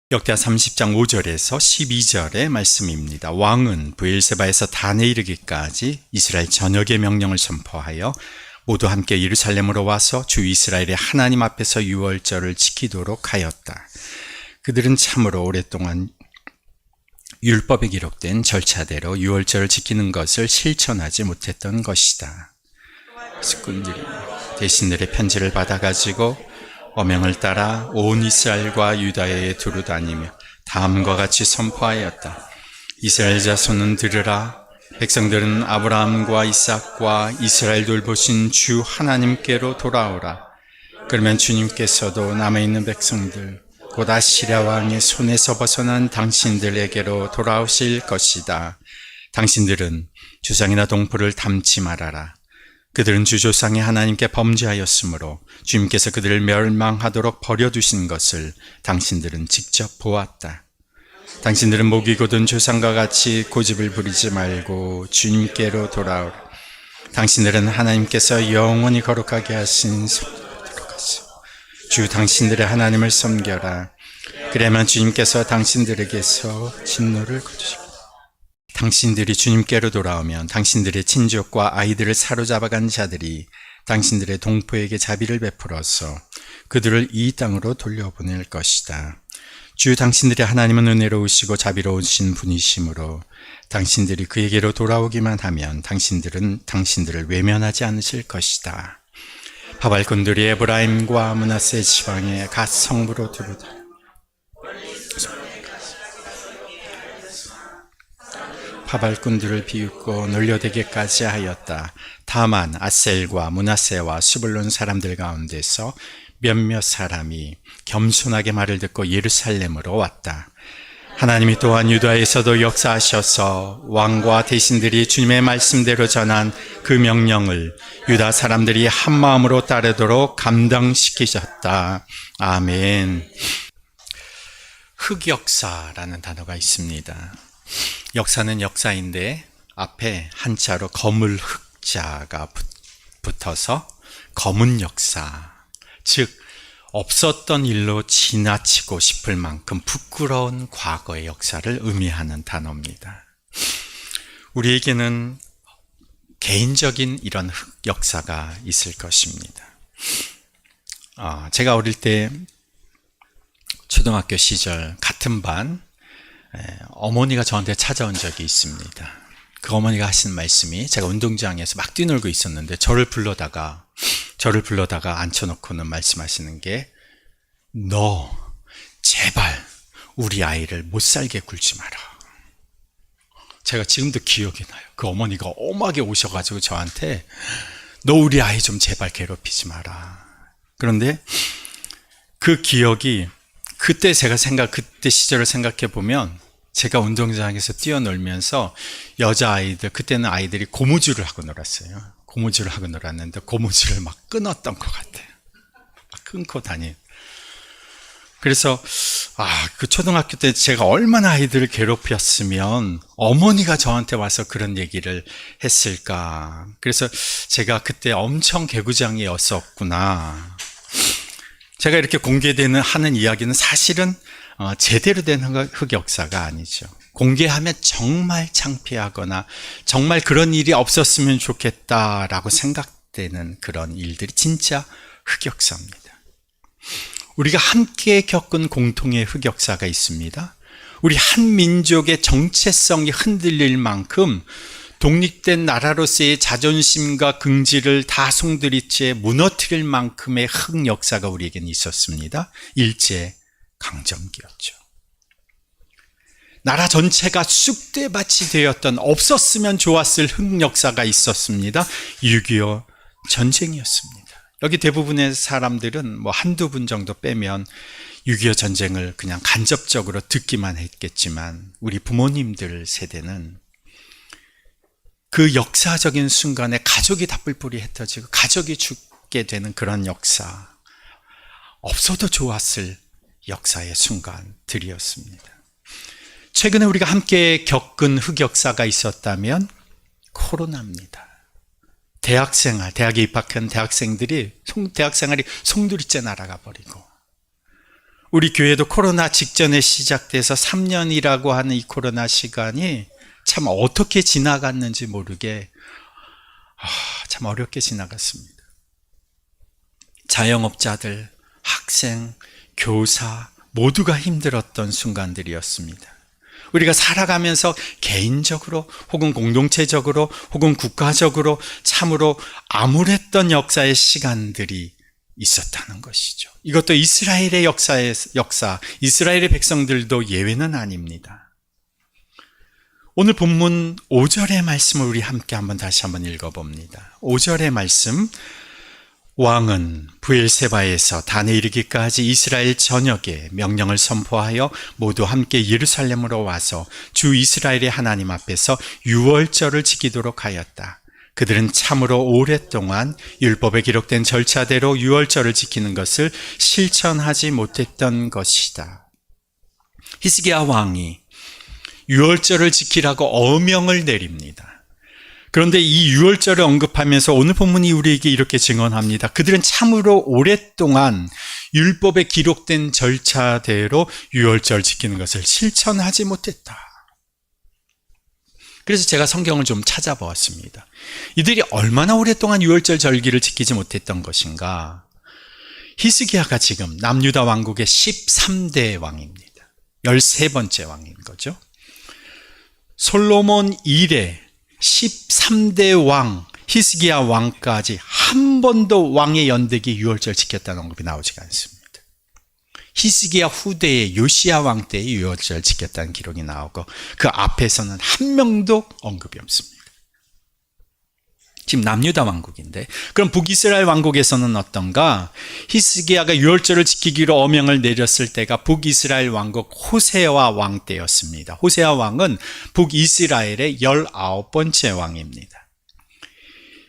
역대하 30장 5절에서 12절의 말씀입니다. 왕은 브엘세바에서 단에 이르기까지 이스라엘 전역의 명령을 선포하여 모두 함께 예루살렘으로 와서 주 이스라엘의 하나님 앞에서 유월절을 지키도록 하였다. 그들은 참으로 오랫동안 율법에 기록된 절차대로 유월절을 지키는 것을 실천하지 못했던 것이다. 식군들이 대신들의 편지를 받아가지고 어명을 따라 온 이스라엘과 유다에 두루 다니며 다음과 같이 선포하였다. 이스라엘 자손은 들으라. 백성들은 아브라함과 이삭과 이스라엘 돌보신 주 하나님께로 돌아오라. 그러면 주님께서도 남아있는 백성들 곧 아시랴 왕의 손에서 벗어난 당신들에게로 돌아오실 것이다. 당신들은 주상이나 동포를 닮지 말아라. 그들은 주 조상의 하나님께 범죄하였으므로 주님께서 그들을 멸망하도록 버려두신 것을 당신들은 직접 보았다. 당신들은 목이 곧은 조상과 같이 고집을 부리지 말고 주님께로 돌아오라. 당신들은 하나님께서 영원히 거룩하게 하신 성도로 들어가서 주 당신들의 하나님을 섬겨라. 그래야만 주님께서 당신들에게서 진노를 거두시고 당신들이 주님께로 돌아오면 당신들의 친족과 아이들을 사로잡아간 자들이 당신들의 동포에게 자비를 베풀어서 그들을 이 땅으로 돌려보낼 것이다. 주 당신들의 하나님은 은혜로우시고 자비로우신 분이시므로 당신들이 그에게로 돌아오기만 하면 당신들은 당신들을 외면하지 않으실 것이다. 바발꾼들이 에브라임과 므낫세 지방의 갓 성부로 두루다. 바발꾼들을 비웃고 놀려대기까지 하였다. 다만 아셀과 므낫세와 스불론 사람들 가운데서 몇몇 사람이 겸손하게 말을 듣고 예루살렘으로 왔다. 하나님이 또한 유다에서도 역사하셔서 왕과 대신들이 주님의 말씀대로 전한 그 명령을 유다 사람들이 한마음으로 따르도록 감당시키셨다. 아멘. 흑역사라는 단어가 있습니다. 역사는 역사인데 앞에 한자로 거물 흑자가 붙어서 검은 역사, 즉 없었던 일로 지나치고 싶을 만큼 부끄러운 과거의 역사를 의미하는 단어입니다. 우리에게는 개인적인 이런 흑역사가 있을 것입니다. 제가 어릴 때 초등학교 시절 같은 반 어머니가 저한테 찾아온 적이 있습니다. 그 어머니가 하신 말씀이, 제가 운동장에서 막 뛰놀고 있었는데 저를 불러다가 앉혀놓고는 말씀하시는 게, 너 제발 우리 아이를 못 살게 굴지 마라. 제가 지금도 기억이 나요. 그 어머니가 엄하게 오셔가지고 저한테 너 우리 아이 좀 제발 괴롭히지 마라. 그런데 그 기억이 그때 시절을 생각해 보면, 제가 운동장에서 뛰어놀면서 여자아이들, 그때는 아이들이 고무줄을 하고 놀았어요. 고무줄을 하고 놀았는데 고무줄을 막 끊었던 것 같아요. 막 끊고 다니. 그래서 그 초등학교 때 제가 얼마나 아이들을 괴롭혔으면 어머니가 저한테 와서 그런 얘기를 했을까. 그래서 제가 그때 엄청 개구장이었었구나. 제가 이렇게 하는 이야기는 사실은 제대로 된 흑역사가 아니죠. 공개하면 정말 창피하거나 정말 그런 일이 없었으면 좋겠다라고 생각되는 그런 일들이 진짜 흑역사입니다. 우리가 함께 겪은 공통의 흑역사가 있습니다. 우리 한 민족의 정체성이 흔들릴 만큼 독립된 나라로서의 자존심과 긍지를 다 송두리째 무너뜨릴 만큼의 흑역사가 우리에게는 있었습니다. 일제강점기였죠. 나라 전체가 쑥대밭이 되었던, 없었으면 좋았을 흑역사가 있었습니다. 6.25 전쟁이었습니다. 여기 대부분의 사람들은 한두 분 정도 빼면 6.25 전쟁을 그냥 간접적으로 듣기만 했겠지만, 우리 부모님들 세대는 그 역사적인 순간에 가족이 다 뿔뿔이 흩어지고 가족이 죽게 되는 그런 역사, 없어도 좋았을 역사의 순간들이었습니다. 최근에 우리가 함께 겪은 흑역사가 있었다면 코로나입니다. 대학에 입학한 대학생들이 대학생활이 송두리째 날아가 버리고, 우리 교회도 코로나 직전에 시작돼서 3년이라고 하는 이 코로나 시간이 참 어떻게 지나갔는지 모르게 참 어렵게 지나갔습니다. 자영업자들, 학생, 교사 모두가 힘들었던 순간들이었습니다. 우리가 살아가면서 개인적으로 혹은 공동체적으로 혹은 국가적으로 참으로 암울했던 역사의 시간들이 있었다는 것이죠. 이것도 이스라엘의 역사, 이스라엘의 백성들도 예외는 아닙니다. 오늘 본문 5절의 말씀을 우리 함께 다시 한번 읽어봅니다. 5절의 말씀, 왕은 브엘세바에서 단에 이르기까지 이스라엘 전역에 명령을 선포하여 모두 함께 예루살렘으로 와서 주 이스라엘의 하나님 앞에서 유월절을 지키도록 하였다. 그들은 참으로 오랫동안 율법에 기록된 절차대로 유월절을 지키는 것을 실천하지 못했던 것이다. 히스기야 왕이 유월절을 지키라고 어명을 내립니다. 그런데 이 유월절을 언급하면서 오늘 본문이 우리에게 이렇게 증언합니다. 그들은 참으로 오랫동안 율법에 기록된 절차대로 유월절 지키는 것을 실천하지 못했다. 그래서 제가 성경을 좀 찾아보았습니다. 이들이 얼마나 오랫동안 유월절 절기를 지키지 못했던 것인가? 히스기야가 지금 남유다 왕국의 13대 왕입니다. 13번째 왕인 거죠. 솔로몬 이래 13대 왕 히스기야 왕까지 한 번도 왕의 연대기 유월절 지켰다는 언급이 나오지가 않습니다. 히스기야 후대의 요시야 왕 때의 유월절 지켰다는 기록이 나오고 그 앞에서는 한 명도 언급이 없습니다. 지금 남유다 왕국인데 그럼 북이스라엘 왕국에서는 어떤가? 히스기야가 유월절을 지키기로 어명을 내렸을 때가 북이스라엘 왕국 호세아 왕 때였습니다. 호세아 왕은 북이스라엘의 19번째 왕입니다.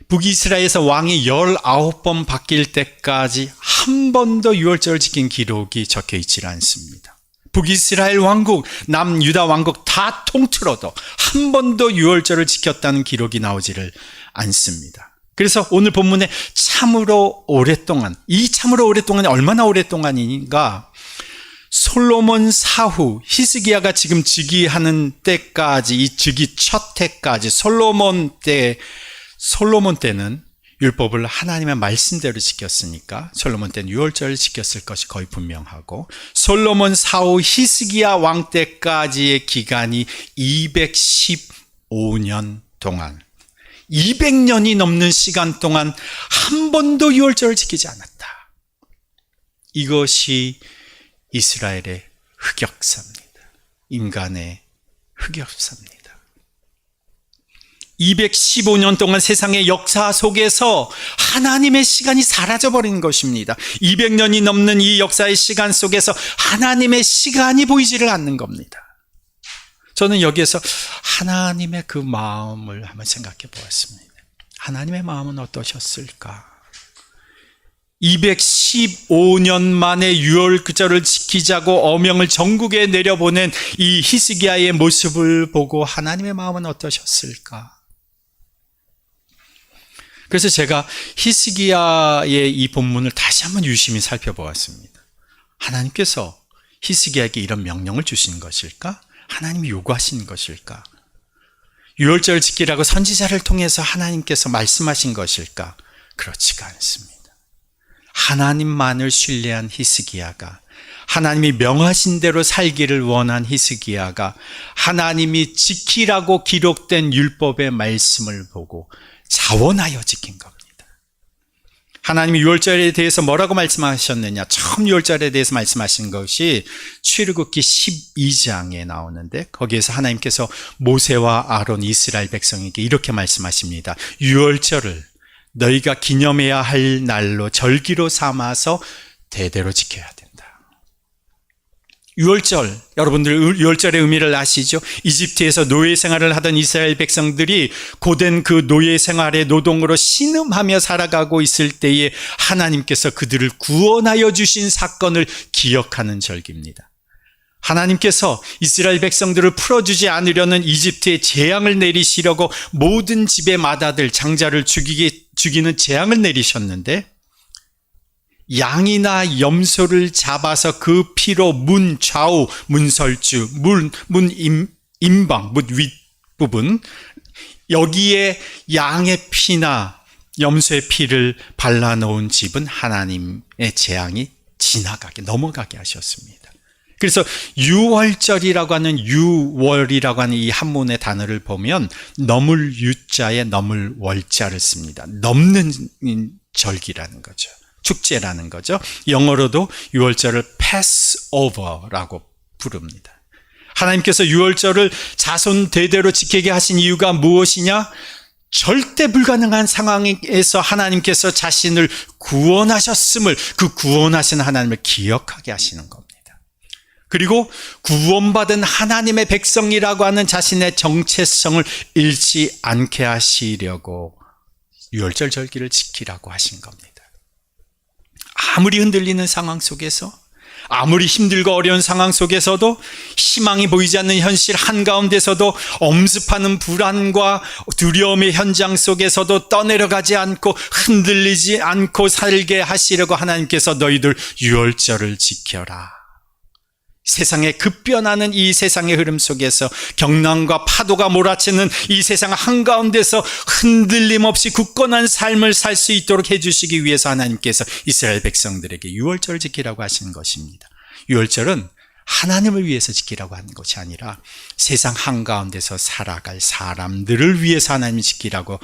북이스라엘에서 왕이 19번 바뀔 때까지 한 번도 유월절을 지킨 기록이 적혀 있지 않습니다. 북이스라엘 왕국, 남유다 왕국 다 통틀어도 한 번도 유월절을 지켰다는 기록이 나오지를 않습니다. 그래서 오늘 본문에 참으로 오랫동안, 이 참으로 오랫동안이 얼마나 오랫동안인가? 솔로몬 사후 히스기야가 지금 즉위하는 때까지, 이 즉위 첫 해까지 솔로몬 때는 율법을 하나님의 말씀대로 지켰으니까 솔로몬 때는 유월절을 지켰을 것이 거의 분명하고, 솔로몬 사후 히스기야 왕 때까지의 기간이 215년 동안, 200년이 넘는 시간 동안 한 번도 유월절을 지키지 않았다. 이것이 이스라엘의 흑역사입니다. 인간의 흑역사입니다. 215년 동안 세상의 역사 속에서 하나님의 시간이 사라져버린 것입니다. 200년이 넘는 이 역사의 시간 속에서 하나님의 시간이 보이지를 않는 겁니다. 저는 여기에서 하나님의 그 마음을 한번 생각해 보았습니다. 하나님의 마음은 어떠셨을까? 215년 만에 유월절을 지키자고 어명을 전국에 내려보낸 이 히스기야의 모습을 보고 하나님의 마음은 어떠셨을까? 그래서 제가 히스기야의 이 본문을 다시 한번 유심히 살펴보았습니다. 하나님께서 히스기야에게 이런 명령을 주신 것일까? 하나님이 요구하신 것일까? 유월절을 지키라고 선지자를 통해서 하나님께서 말씀하신 것일까? 그렇지가 않습니다. 하나님만을 신뢰한 히스기야가, 하나님이 명하신 대로 살기를 원한 히스기야가 하나님이 지키라고 기록된 율법의 말씀을 보고 자원하여 지킨 겁니다. 하나님이 유월절에 대해서 뭐라고 말씀하셨느냐? 처음 유월절에 대해서 말씀하신 것이 출애굽기 12장에 나오는데, 거기에서 하나님께서 모세와 아론 이스라엘 백성에게 이렇게 말씀하십니다. 유월절을 너희가 기념해야 할 날로 절기로 삼아서 대대로 지켜야 된다. 유월절, 여러분들 유월절의 의미를 아시죠? 이집트에서 노예 생활을 하던 이스라엘 백성들이 고된 그 노예 생활의 노동으로 신음하며 살아가고 있을 때에 하나님께서 그들을 구원하여 주신 사건을 기억하는 절기입니다. 하나님께서 이스라엘 백성들을 풀어주지 않으려는 이집트에 재앙을 내리시려고 모든 집의 맏아들 장자를 죽이는 재앙을 내리셨는데, 양이나 염소를 잡아서 그 피로 문 좌우, 문설주, 임방, 문 윗부분, 여기에 양의 피나 염소의 피를 발라놓은 집은 하나님의 재앙이 넘어가게 하셨습니다. 그래서 유월절이라고 하는 유월이라고 하는 이 한문의 단어를 보면 넘을 유자에 넘을 월자를 씁니다. 넘는 절기라는 거죠. 축제라는 거죠. 영어로도 유월절을 Passover라고 부릅니다. 하나님께서 유월절을 자손 대대로 지키게 하신 이유가 무엇이냐? 절대 불가능한 상황에서 하나님께서 자신을 구원하셨음을, 그 구원하신 하나님을 기억하게 하시는 겁니다. 그리고 구원받은 하나님의 백성이라고 하는 자신의 정체성을 잃지 않게 하시려고 유월절 절기를 지키라고 하신 겁니다. 아무리 흔들리는 상황 속에서, 아무리 힘들고 어려운 상황 속에서도, 희망이 보이지 않는 현실 한가운데서도, 엄습하는 불안과 두려움의 현장 속에서도 떠내려가지 않고 흔들리지 않고 살게 하시려고 하나님께서 너희들 유월절을 지켜라. 세상에 급변하는 이 세상의 흐름 속에서, 경랑과 파도가 몰아치는 이 세상 한가운데서 흔들림 없이 굳건한 삶을 살 수 있도록 해주시기 위해서 하나님께서 이스라엘 백성들에게 유월절을 지키라고 하시는 것입니다. 유월절은 하나님을 위해서 지키라고 하는 것이 아니라 세상 한가운데서 살아갈 사람들을 위해서 하나님이 지키라고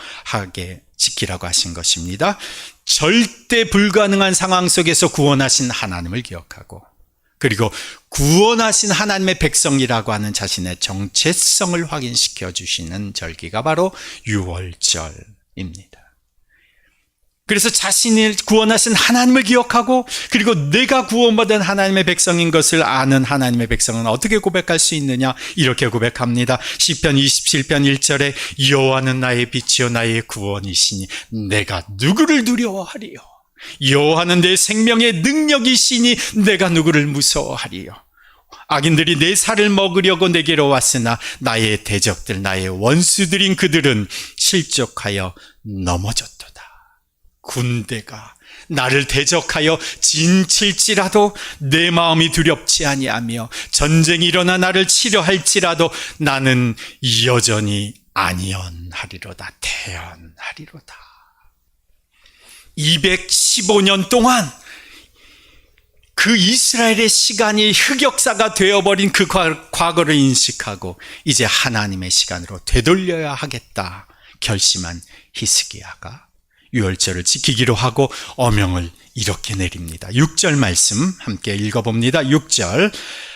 하신 것입니다. 절대 불가능한 상황 속에서 구원하신 하나님을 기억하고, 그리고 구원하신 하나님의 백성이라고 하는 자신의 정체성을 확인시켜 주시는 절기가 바로 유월절입니다. 그래서 자신이 구원하신 하나님을 기억하고, 그리고 내가 구원받은 하나님의 백성인 것을 아는 하나님의 백성은 어떻게 고백할 수 있느냐? 이렇게 고백합니다. 시편 27편 1절에 여호와는 나의 빛이요 나의 구원이시니 내가 누구를 두려워하리요? 여호와는 내 생명의 능력이시니 내가 누구를 무서워하리요? 악인들이 내 살을 먹으려고 내게로 왔으나 나의 대적들, 나의 원수들인 그들은 실족하여 넘어졌도다. 군대가 나를 대적하여 진칠지라도 내 마음이 두렵지 아니하며 전쟁이 일어나 나를 치려할지라도 나는 여전히 아니언하리로다. 태언하리로다. 215년 동안 그 이스라엘의 시간이 흑역사가 되어버린 그 과거를 인식하고 이제 하나님의 시간으로 되돌려야 하겠다 결심한 히스기야가 유월절을 지키기로 하고 어명을 이렇게 내립니다. 6절 말씀 함께 읽어봅니다. 6절,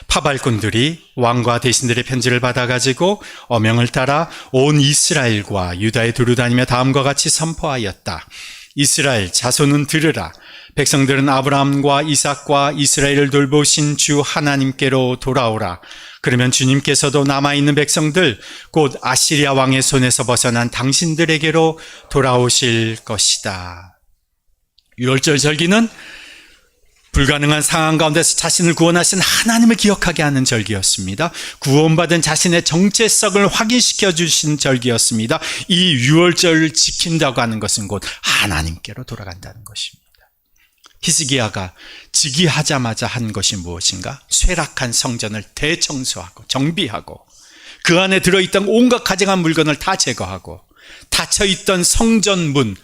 파발꾼들이 왕과 대신들의 편지를 받아가지고 어명을 따라 온 이스라엘과 유다에 두루다니며 다음과 같이 선포하였다. 이스라엘 자손은 들으라. 백성들은 아브라함과 이삭과 이스라엘을 돌보신 주 하나님께로 돌아오라. 그러면 주님께서도 남아있는 백성들 곧 아시리아 왕의 손에서 벗어난 당신들에게로 돌아오실 것이다. 유월절 절기는 불가능한 상황 가운데서 자신을 구원하신 하나님을 기억하게 하는 절기였습니다. 구원받은 자신의 정체성을 확인시켜 주신 절기였습니다. 이 유월절을 지킨다고 하는 것은 곧 하나님께로 돌아간다는 것입니다. 히스기야가 즉위하자마자 한 것이 무엇인가? 쇠락한 성전을 대청소하고 정비하고 그 안에 들어있던 온갖 가증한 물건을 다 제거하고 닫혀있던 성전문,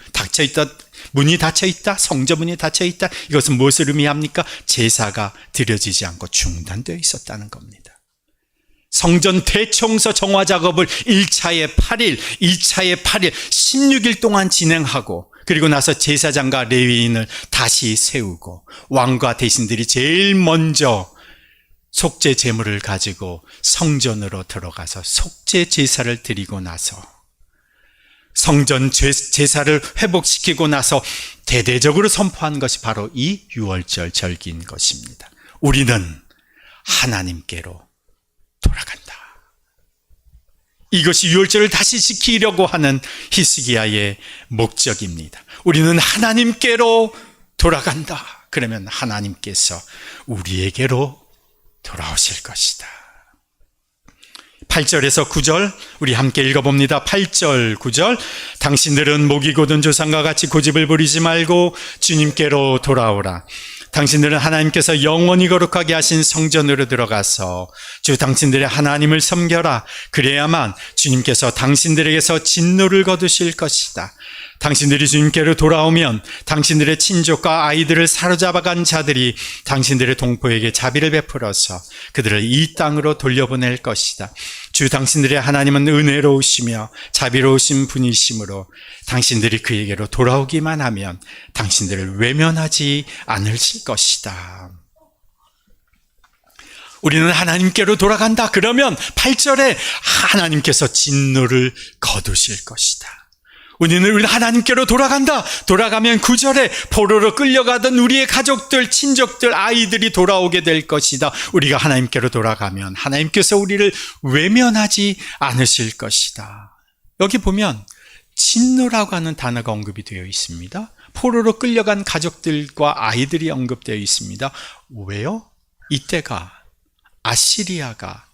문이 닫혀있다, 성전문이 닫혀있다. 이것은 무엇을 의미합니까? 제사가 드려지지 않고 중단되어 있었다는 겁니다. 성전 대청소 정화 작업을 1차에 8일, 2차에 8일, 16일 동안 진행하고 그리고 나서 제사장과 레위인을 다시 세우고 왕과 대신들이 제일 먼저 속죄 제물을 가지고 성전으로 들어가서 속죄 제사를 드리고 나서 성전 제사를 회복시키고 나서 대대적으로 선포한 것이 바로 이 유월절 절기인 것입니다. 우리는 하나님께로 돌아간다. 이것이 유월절을 다시 지키려고 하는 히스기야의 목적입니다. 우리는 하나님께로 돌아간다. 그러면 하나님께서 우리에게로 돌아오실 것이다. 8절에서 9절 우리 함께 읽어봅니다. 8절 9절 당신들은 목이 곧은 조상과 같이 고집을 부리지 말고 주님께로 돌아오라. 당신들은 하나님께서 영원히 거룩하게 하신 성전으로 들어가서 주 당신들의 하나님을 섬겨라. 그래야만 주님께서 당신들에게서 진노를 거두실 것이다. 당신들이 주님께로 돌아오면 당신들의 친족과 아이들을 사로잡아간 자들이 당신들의 동포에게 자비를 베풀어서 그들을 이 땅으로 돌려보낼 것이다. 주 당신들의 하나님은 은혜로우시며 자비로우신 분이시므로 당신들이 그에게로 돌아오기만 하면 당신들을 외면하지 않으실 것이다. 우리는 하나님께로 돌아간다. 그러면 8절에 하나님께서 진노를 거두실 것이다. 우리는 하나님께로 돌아간다. 돌아가면 9절에 포로로 끌려가던 우리의 가족들, 친족들, 아이들이 돌아오게 될 것이다. 우리가 하나님께로 돌아가면 하나님께서 우리를 외면하지 않으실 것이다. 여기 보면 진노라고 하는 단어가 언급이 되어 있습니다. 포로로 끌려간 가족들과 아이들이 언급되어 있습니다. 왜요? 이때가 아시리아가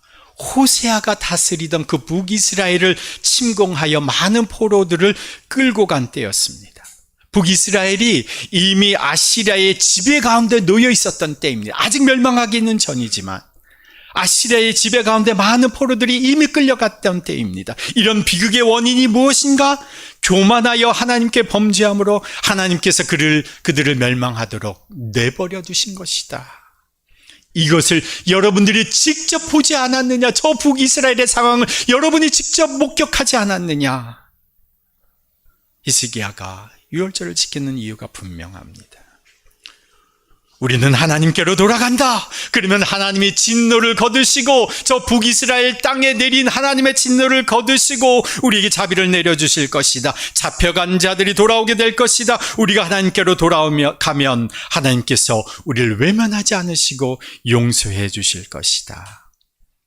호세아가 다스리던 그 북이스라엘을 침공하여 많은 포로들을 끌고 간 때였습니다. 북이스라엘이 이미 아시리아의 지배 가운데 놓여 있었던 때입니다. 아직 멸망하기는 전이지만 아시리아의 지배 가운데 많은 포로들이 이미 끌려갔던 때입니다. 이런 비극의 원인이 무엇인가? 교만하여 하나님께 범죄함으로 하나님께서 그들을 멸망하도록 내버려 두신 것이다. 이것을 여러분들이 직접 보지 않았느냐? 저 북이스라엘의 상황을 여러분이 직접 목격하지 않았느냐? 히스기야가 유월절을 지키는 이유가 분명합니다. 우리는 하나님께로 돌아간다. 그러면 하나님이 진노를 거두시고 저 북이스라엘 땅에 내린 하나님의 진노를 거두시고 우리에게 자비를 내려주실 것이다. 잡혀간 자들이 돌아오게 될 것이다. 우리가 하나님께로 가면 하나님께서 우리를 외면하지 않으시고 용서해 주실 것이다.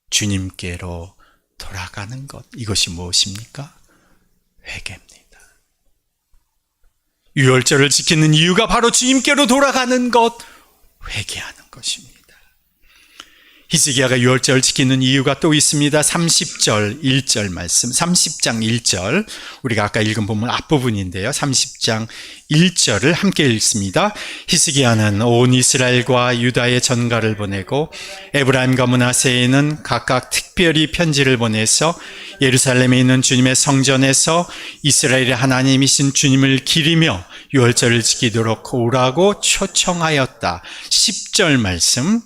주님께로 돌아가는 것, 이것이 무엇입니까? 회개입니다. 유월절을 지키는 이유가 바로 주님께로 돌아가는 것, 회개하는 것입니다. 히스기야가 유월절을 지키는 이유가 또 있습니다. 30절 1절 말씀, 30장 1절, 우리가 아까 읽은 본문 앞부분인데요. 30장 1절을 함께 읽습니다. 히스기야는 온 이스라엘과 유다의 전가를 보내고 에브라임과 므낫세에는 각각 특별히 편지를 보내서 예루살렘에 있는 주님의 성전에서 이스라엘의 하나님이신 주님을 기리며 유월절을 지키도록 오라고 초청하였다. 10절 말씀,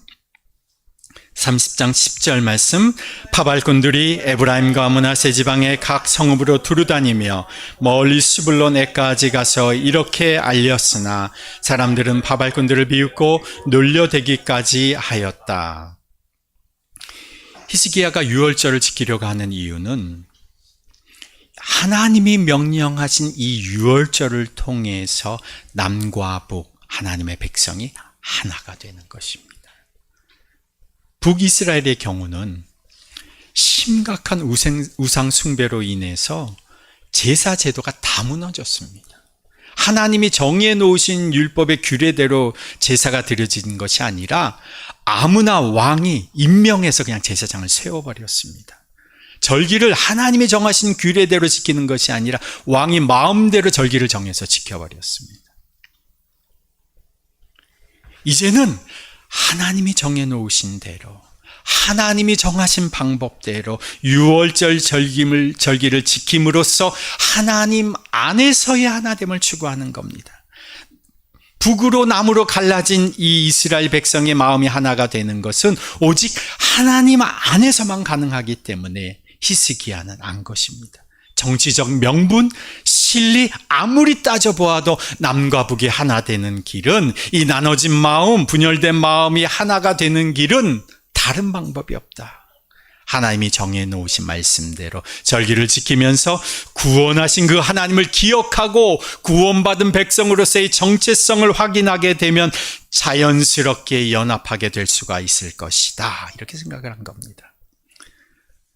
30장 10절 말씀, 파발꾼들이 에브라임과 므낫세 지방의 각 성읍으로 두루다니며 멀리 스불론에까지 가서 이렇게 알렸으나 사람들은 파발꾼들을 비웃고 놀려대기까지 하였다. 히스기야가 유월절을 지키려고 하는 이유는 하나님이 명령하신 이 유월절을 통해서 남과 북, 하나님의 백성이 하나가 되는 것입니다. 북이스라엘의 경우는 심각한 우상 숭배로 인해서 제사 제도가 다 무너졌습니다. 하나님이 정해 놓으신 율법의 규례대로 제사가 드려진 것이 아니라 아무나 왕이 임명해서 그냥 제사장을 세워버렸습니다. 절기를 하나님이 정하신 규례대로 지키는 것이 아니라 왕이 마음대로 절기를 정해서 지켜버렸습니다. 이제는 하나님이 정해놓으신 대로, 하나님이 정하신 방법대로 유월절 절기를 지킴으로써 하나님 안에서의 하나됨을 추구하는 겁니다. 북으로 남으로 갈라진 이 이스라엘 백성의 마음이 하나가 되는 것은 오직 하나님 안에서만 가능하기 때문에 히스기야는 안 것입니다. 정치적 명분, 실리 아무리 따져보아도 남과 북이 하나 되는 길은, 이 나눠진 마음, 분열된 마음이 하나가 되는 길은 다른 방법이 없다. 하나님이 정해놓으신 말씀대로 절기를 지키면서 구원하신 그 하나님을 기억하고 구원받은 백성으로서의 정체성을 확인하게 되면 자연스럽게 연합하게 될 수가 있을 것이다. 이렇게 생각을 한 겁니다.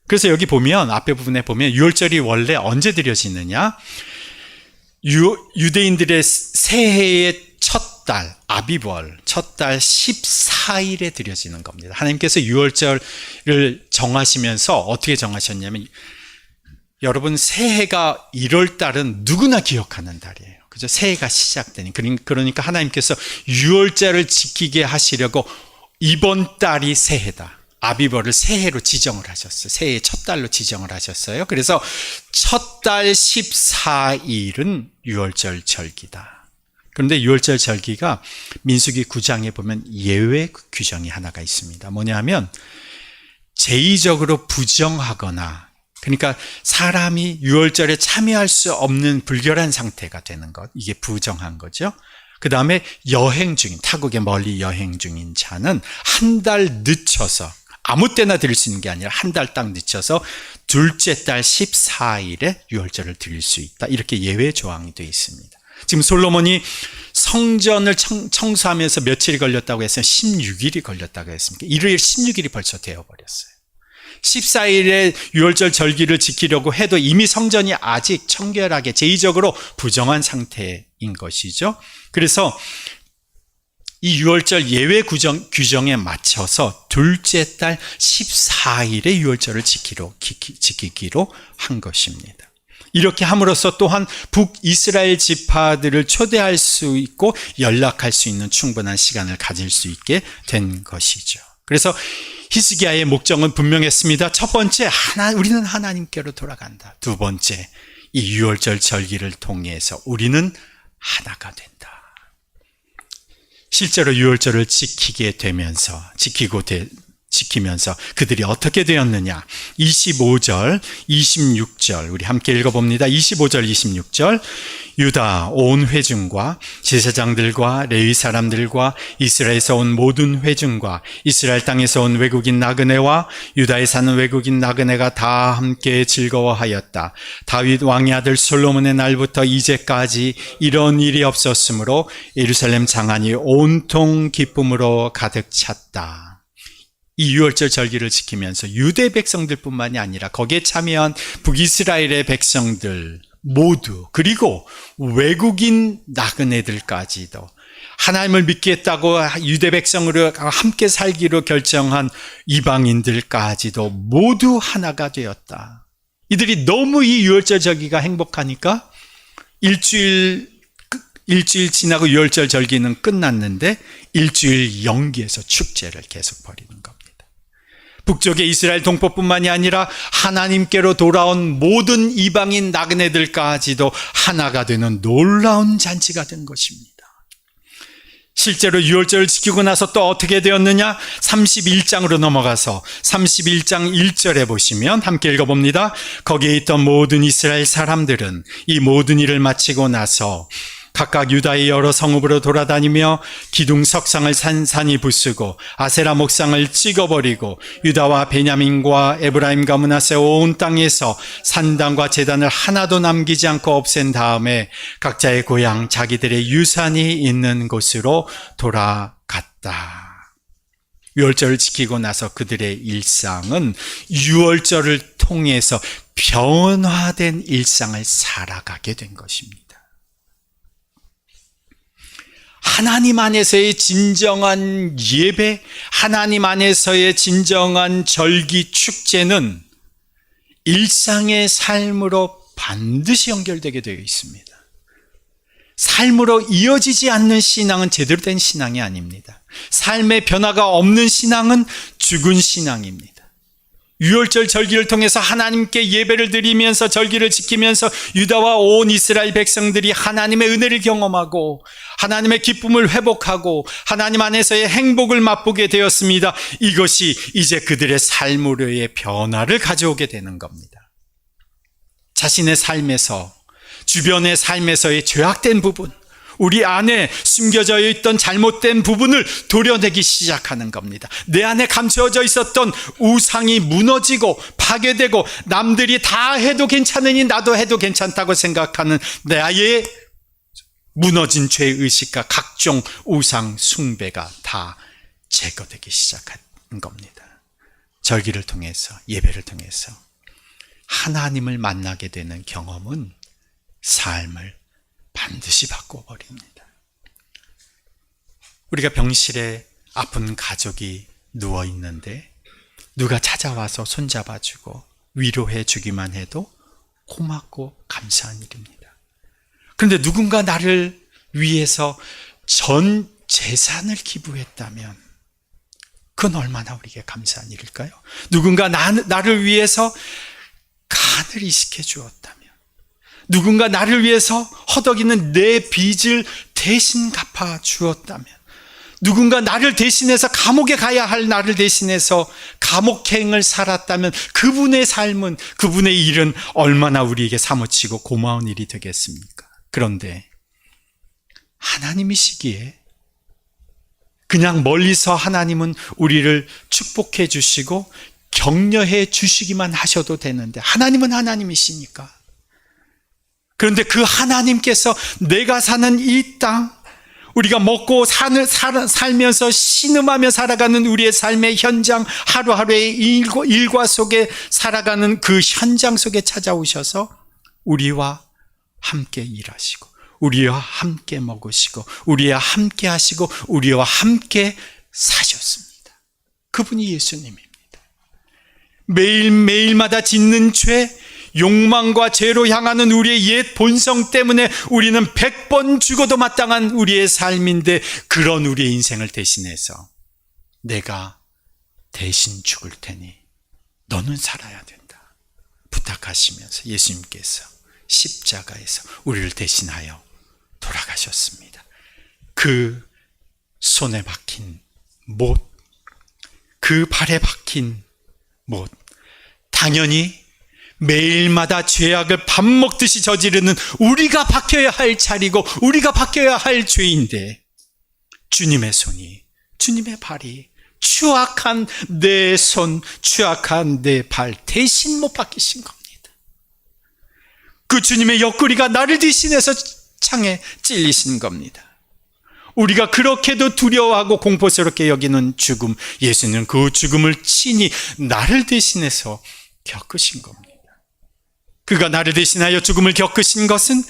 그래서 여기 보면, 앞에 부분에 보면 유월절이 원래 언제 드려지느냐? 유대인들의 새해의 첫 첫 달, 아비벌, 첫 달 14일에 드려지는 겁니다. 하나님께서 유월절을 정하시면서 어떻게 정하셨냐면, 여러분 새해가 1월 달은 누구나 기억하는 달이에요. 그죠? 새해가 시작되니. 그러니까 하나님께서 유월절을 지키게 하시려고 이번 달이 새해다. 아비벌을 새해로 지정을 하셨어요. 새해의 첫 달로 지정을 하셨어요. 그래서 첫 달 14일은 유월절 절기다. 그런데 유월절 절기가 민수기 9장에 보면 예외 규정이 하나가 있습니다. 뭐냐면 제의적으로 부정하거나, 그러니까 사람이 유월절에 참여할 수 없는 불결한 상태가 되는 것, 이게 부정한 거죠. 그 다음에 여행 중인, 타국에 멀리 여행 중인 자는 한 달 늦춰서, 아무 때나 드릴 수 있는 게 아니라 한 달 딱 늦춰서 둘째 달 14일에 유월절을 드릴 수 있다. 이렇게 예외 조항이 되어 있습니다. 지금 솔로몬이 성전을 청소하면서 며칠이 걸렸다고 했어요? 16일이 걸렸다고 했습니까? 일요일 16일이 벌써 되어버렸어요. 14일에 유월절 절기를 지키려고 해도 이미 성전이 아직 청결하게 제의적으로 부정한 상태인 것이죠. 그래서 이 유월절 예외 규정에 맞춰서 둘째 달 14일에 유월절을 지키기로 한 것입니다. 이렇게 함으로써 또한 북이스라엘 지파들을 초대할 수 있고 연락할 수 있는 충분한 시간을 가질 수 있게 된 것이죠. 그래서 히스기야의 목적은 분명했습니다. 첫 번째, 우리는 하나님께로 돌아간다. 두 번째, 이 유월절 절기를 통해서 우리는 하나가 된다. 실제로 유월절을 지키면서 그들이 어떻게 되었느냐? 25절, 26절 우리 함께 읽어봅니다. 25절, 26절 유다 온 회중과 제사장들과 레위 사람들과 이스라엘에서 온 모든 회중과 이스라엘 땅에서 온 외국인 나그네와 유다에 사는 외국인 나그네가 다 함께 즐거워하였다. 다윗 왕의 아들 솔로몬의 날부터 이제까지 이런 일이 없었으므로 예루살렘 장안이 온통 기쁨으로 가득 찼다. 이 유월절 절기를 지키면서 유대 백성들뿐만이 아니라 거기에 참여한 북이스라엘의 백성들 모두, 그리고 외국인 나그네들까지도 하나님을 믿겠다고 유대 백성으로 함께 살기로 결정한 이방인들까지도 모두 하나가 되었다. 이들이 너무 이 유월절 절기가 행복하니까 일주일 지나고 유월절 절기는 끝났는데 일주일 연기해서 축제를 계속 벌이는 겁니다. 북쪽의 이스라엘 동포뿐만이 아니라 하나님께로 돌아온 모든 이방인 나그네들까지도 하나가 되는 놀라운 잔치가 된 것입니다. 실제로 유월절을 지키고 나서 또 어떻게 되었느냐? 31장으로 넘어가서 31장 1절에 보시면 함께 읽어봅니다. 거기에 있던 모든 이스라엘 사람들은 이 모든 일을 마치고 나서 각각 유다의 여러 성읍으로 돌아다니며 기둥 석상을 산산히 부수고 아세라 목상을 찍어버리고 유다와 베냐민과 에브라임과 므낫세 온 땅에서 산당과 제단을 하나도 남기지 않고 없앤 다음에 각자의 고향 자기들의 유산이 있는 곳으로 돌아갔다. 유월절을 지키고 나서 그들의 일상은 유월절을 통해서 변화된 일상을 살아가게 된 것입니다. 하나님 안에서의 진정한 예배, 하나님 안에서의 진정한 절기 축제는 일상의 삶으로 반드시 연결되게 되어 있습니다. 삶으로 이어지지 않는 신앙은 제대로 된 신앙이 아닙니다. 삶의 변화가 없는 신앙은 죽은 신앙입니다. 유월절 절기를 통해서 하나님께 예배를 드리면서 절기를 지키면서 유다와 온 이스라엘 백성들이 하나님의 은혜를 경험하고 하나님의 기쁨을 회복하고 하나님 안에서의 행복을 맛보게 되었습니다. 이것이 이제 그들의 삶으로의 변화를 가져오게 되는 겁니다. 자신의 삶에서, 주변의 삶에서의 죄악된 부분, 우리 안에 숨겨져 있던 잘못된 부분을 도려내기 시작하는 겁니다. 내 안에 감추어져 있었던 우상이 무너지고 파괴되고 남들이 다 해도 괜찮으니 나도 해도 괜찮다고 생각하는 나의 무너진 죄의식과 각종 우상 숭배가 다 제거되기 시작하는 겁니다. 절기를 통해서, 예배를 통해서 하나님을 만나게 되는 경험은 삶을 반드시 바꿔버립니다. 우리가 병실에 아픈 가족이 누워 있는데 누가 찾아와서 손잡아주고 위로해 주기만 해도 고맙고 감사한 일입니다. 그런데 누군가 나를 위해서 전 재산을 기부했다면 그건 얼마나 우리에게 감사한 일일까요? 누군가 나를 위해서 간을 이식해 주었다면, 누군가 나를 위해서 허덕이는 내 빚을 대신 갚아 주었다면, 누군가 나를 대신해서 감옥에 가야 할 나를 대신해서 감옥행을 살았다면 그분의 삶은, 그분의 일은 얼마나 우리에게 사무치고 고마운 일이 되겠습니까? 그런데 하나님이시기에 그냥 멀리서 하나님은 우리를 축복해 주시고 격려해 주시기만 하셔도 되는데, 하나님은 하나님이시니까. 그런데 그 하나님께서 내가 사는 이 땅, 우리가 먹고 살면서 신음하며 살아가는 우리의 삶의 현장, 하루하루의 일과 속에 살아가는 그 현장 속에 찾아오셔서 우리와 함께 일하시고, 우리와 함께 먹으시고, 우리와 함께 하시고, 우리와 함께 사셨습니다. 그분이 예수님입니다. 매일마다 짓는 죄, 욕망과 죄로 향하는 우리의 옛 본성 때문에 우리는 100번 죽어도 마땅한 우리의 삶인데, 그런 우리의 인생을 대신해서 내가 대신 죽을 테니 너는 살아야 된다 부탁하시면서 예수님께서 십자가에서 우리를 대신하여 돌아가셨습니다. 그 손에 박힌 못, 그 발에 박힌 못, 당연히 매일마다 죄악을 밥 먹듯이 저지르는 우리가 박혀야 할 자리고 우리가 박혀야 할 죄인데, 주님의 손이, 주님의 발이 추악한 내 손, 추악한 내 발 대신 못 박히신 겁니다. 그 주님의 옆구리가 나를 대신해서 창에 찔리신 겁니다. 우리가 그렇게도 두려워하고 공포스럽게 여기는 죽음, 예수는 그 죽음을 친히 나를 대신해서 겪으신 겁니다. 그가 나를 대신하여 죽음을 겪으신 것은,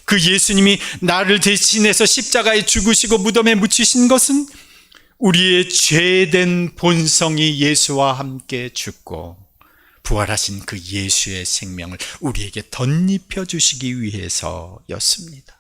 그 예수님이 나를 대신해서 십자가에 죽으시고 무덤에 묻히신 것은 우리의 죄된 본성이 예수와 함께 죽고 부활하신 그 예수의 생명을 우리에게 덧입혀 주시기 위해서였습니다.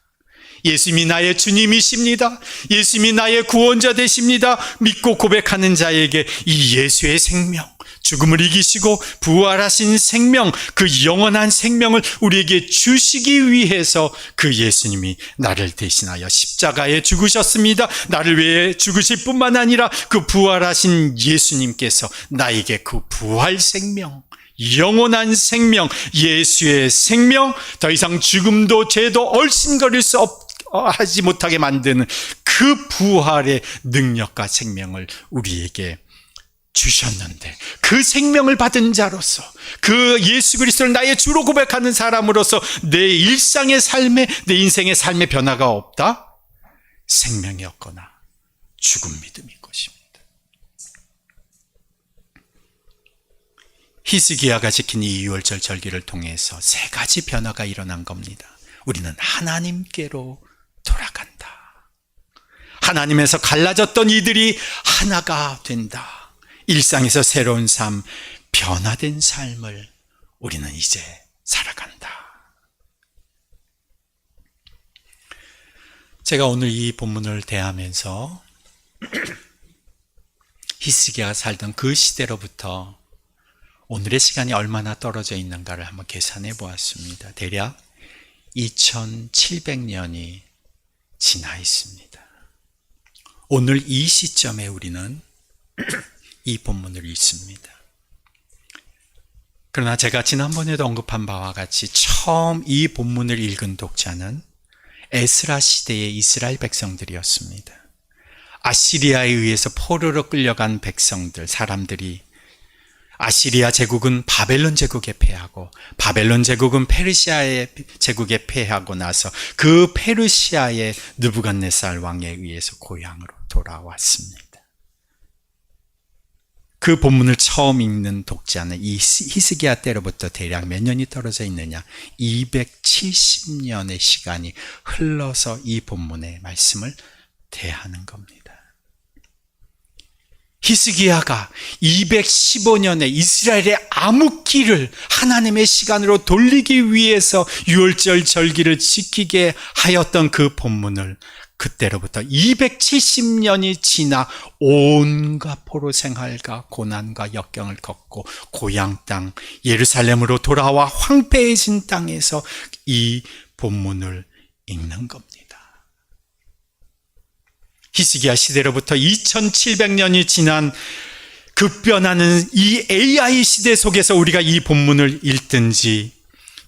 예수님이 나의 주님이십니다. 예수님이 나의 구원자 되십니다. 믿고 고백하는 자에게 이 예수의 생명, 죽음을 이기시고 부활하신 생명, 그 영원한 생명을 우리에게 주시기 위해서 그 예수님이 나를 대신하여 십자가에 죽으셨습니다. 나를 위해 죽으실 뿐만 아니라 그 부활하신 예수님께서 나에게 그 부활 생명, 영원한 생명, 예수의 생명, 더 이상 죽음도 죄도 얼씬거릴 수 하지 못하게 만드는 그 부활의 능력과 생명을 우리에게 주셨는데, 그 생명을 받은 자로서, 그 예수 그리스도를 나의 주로 고백하는 사람으로서 내 일상의 삶에, 내 인생의 삶의 변화가 없다? 생명이 없거나 죽은 믿음인 것입니다. 히스기야가 지킨 이 유월절 절기를 통해서 세 가지 변화가 일어난 겁니다. 우리는 하나님께로 돌아간다. 하나님에서 갈라졌던 이들이 하나가 된다. 일상에서 새로운 삶, 변화된 삶을 우리는 이제 살아간다. 제가 오늘 이 본문을 대하면서 히스기야가 살던 그 시대로부터 오늘의 시간이 얼마나 떨어져 있는가를 한번 계산해 보았습니다. 대략 2700년이 지나 있습니다. 오늘 이 시점에 우리는 이 본문을 읽습니다. 그러나 제가 지난번에도 언급한 바와 같이 처음 이 본문을 읽은 독자는 에스라 시대의 이스라엘 백성들이었습니다. 아시리아에 의해서 포로로 끌려간 백성들, 사람들이 아시리아 제국은 바벨론 제국에 패하고, 바벨론 제국은 페르시아의 제국에 패하고 나서 그 페르시아의 느부갓네살 왕에 의해서 고향으로 돌아왔습니다. 그 본문을 처음 읽는 독자는 이 히스기야 때로부터 대략 몇 년이 떨어져 있느냐? 270년의 시간이 흘러서 이 본문의 말씀을 대하는 겁니다. 히스기야가 215년에 이스라엘의 암흑기를 하나님의 시간으로 돌리기 위해서 유월절 절기를 지키게 하였던 그 본문을 그때로부터 270년이 지나 온갖 포로 생활과 고난과 역경을 겪고 고향 땅 예루살렘으로 돌아와 황폐해진 땅에서 이 본문을 읽는 겁니다. 히스기야 시대로부터 2700년이 지난 급변하는 이 AI 시대 속에서 우리가 이 본문을 읽든지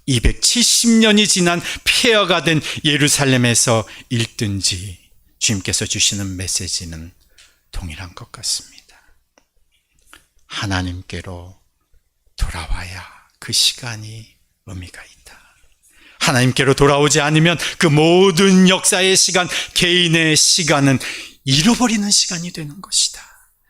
270년이 지난 폐허가 된 예루살렘에서 읽든지 주님께서 주시는 메시지는 동일한 것 같습니다. 하나님께로 돌아와야 그 시간이 의미가 있다. 하나님께로 돌아오지 않으면 그 모든 역사의 시간, 개인의 시간은 잃어버리는 시간이 되는 것이다.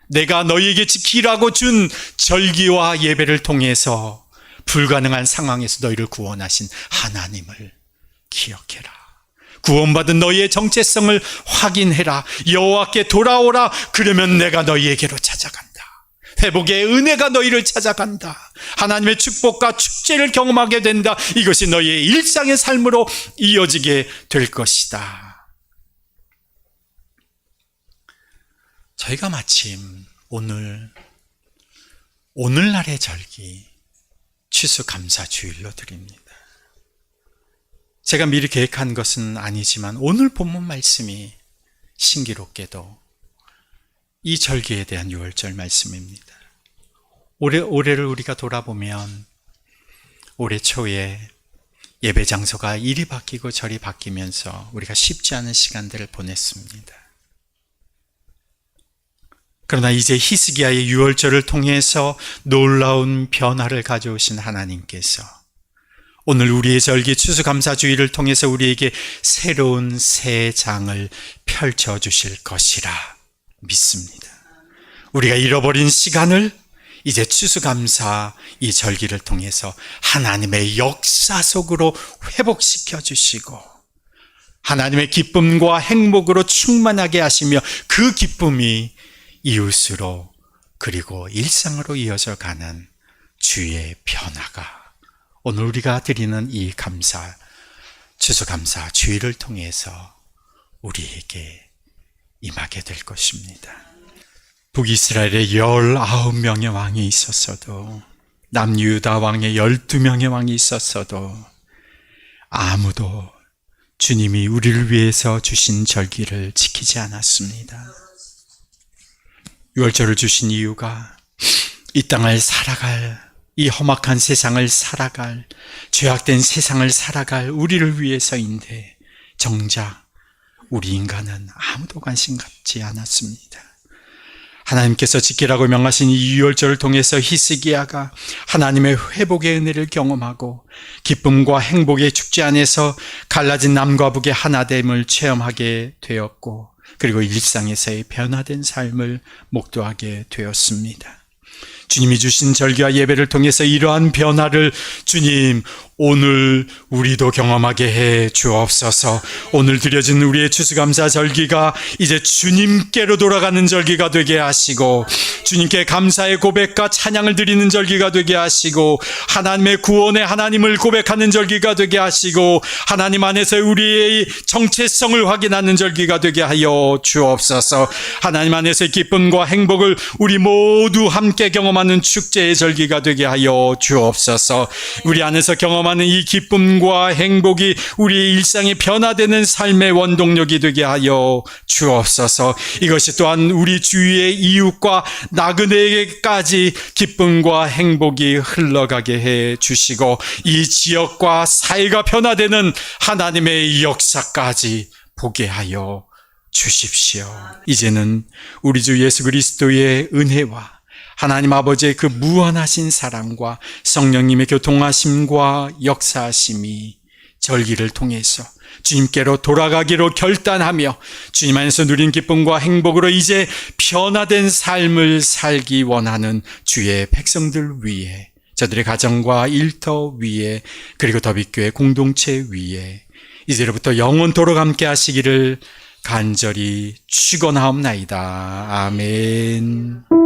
내가 너희에게 지키라고 준 절기와 예배를 통해서 불가능한 상황에서 너희를 구원하신 하나님을 기억해라. 구원받은 너희의 정체성을 확인해라. 여호와께 돌아오라. 그러면 내가 너희에게로 찾아간다. 회복의 은혜가 너희를 찾아간다. 하나님의 축복과 축제를 경험하게 된다. 이것이 너희의 일상의 삶으로 이어지게 될 것이다. 저희가 마침 오늘날의 절기 추수감사주일로 드립니다. 제가 미리 계획한 것은 아니지만 오늘 본문 말씀이 신기롭게도 이 절기에 대한 유월절 말씀입니다. 올해를 우리가 돌아보면 올해 초에 예배 장소가 이리 바뀌고 저리 바뀌면서 우리가 쉽지 않은 시간들을 보냈습니다. 그러나 이제 히스기야의 유월절을 통해서 놀라운 변화를 가져오신 하나님께서 오늘 우리의 절기 추수감사주의를 통해서 우리에게 새로운 새 장을 펼쳐주실 것이라 믿습니다. 우리가 잃어버린 시간을 이제 추수감사 이 절기를 통해서 하나님의 역사 속으로 회복시켜 주시고 하나님의 기쁨과 행복으로 충만하게 하시며 그 기쁨이 이웃으로 그리고 일상으로 이어져 가는 주의 변화가 오늘 우리가 드리는 이 추수감사 주의를 통해서 우리에게 임하게 될 것입니다. 북이스라엘에 19명의 왕이 있었어도 남유다 왕에 12명의 왕이 있었어도 아무도 주님이 우리를 위해서 주신 절기를 지키지 않았습니다. 유월절을 주신 이유가 이 땅을 살아갈, 이 험악한 세상을 살아갈, 죄악된 세상을 살아갈 우리를 위해서인데 정작 우리 인간은 아무도 관심 갖지 않았습니다. 하나님께서 지키라고 명하신 이 유월절을 통해서 히스기야가 하나님의 회복의 은혜를 경험하고 기쁨과 행복의 축제 안에서 갈라진 남과 북의 하나됨을 체험하게 되었고 그리고 일상에서의 변화된 삶을 목도하게 되었습니다. 주님이 주신 절기와 예배를 통해서 이러한 변화를 주님 오늘 우리도 경험하게 해 주옵소서. 오늘 드려진 우리의 추수감사 절기가 이제 주님께로 돌아가는 절기가 되게 하시고 주님께 감사의 고백과 찬양을 드리는 절기가 되게 하시고 하나님의 구원의 하나님을 고백하는 절기가 되게 하시고 하나님 안에서 우리의 정체성을 확인하는 절기가 되게 하여 주옵소서. 하나님 안에서의 기쁨과 행복을 우리 모두 함께 경험하는 축제의 절기가 되게 하여 주옵소서. 우리 안에서 경험하는 이 기쁨과 행복이 우리의 일상이 변화되는 삶의 원동력이 되게 하여 주옵소서. 이것이 또한 우리 주위의 이웃과 나그네에게까지 기쁨과 행복이 흘러가게 해 주시고 이 지역과 사회가 변화되는 하나님의 역사까지 보게 하여 주십시오. 이제는 우리 주 예수 그리스도의 은혜와 하나님 아버지의 그 무한하신 사랑과 성령님의 교통하심과 역사하심이 절기를 통해서 주님께로 돌아가기로 결단하며 주님 안에서 누린 기쁨과 행복으로 이제 변화된 삶을 살기 원하는 주의 백성들 위에 저들의 가정과 일터 위에 그리고 더빛교회 공동체 위에 이제로부터 영원토록 함께 하시기를 간절히 축원하옵나이다. 아멘.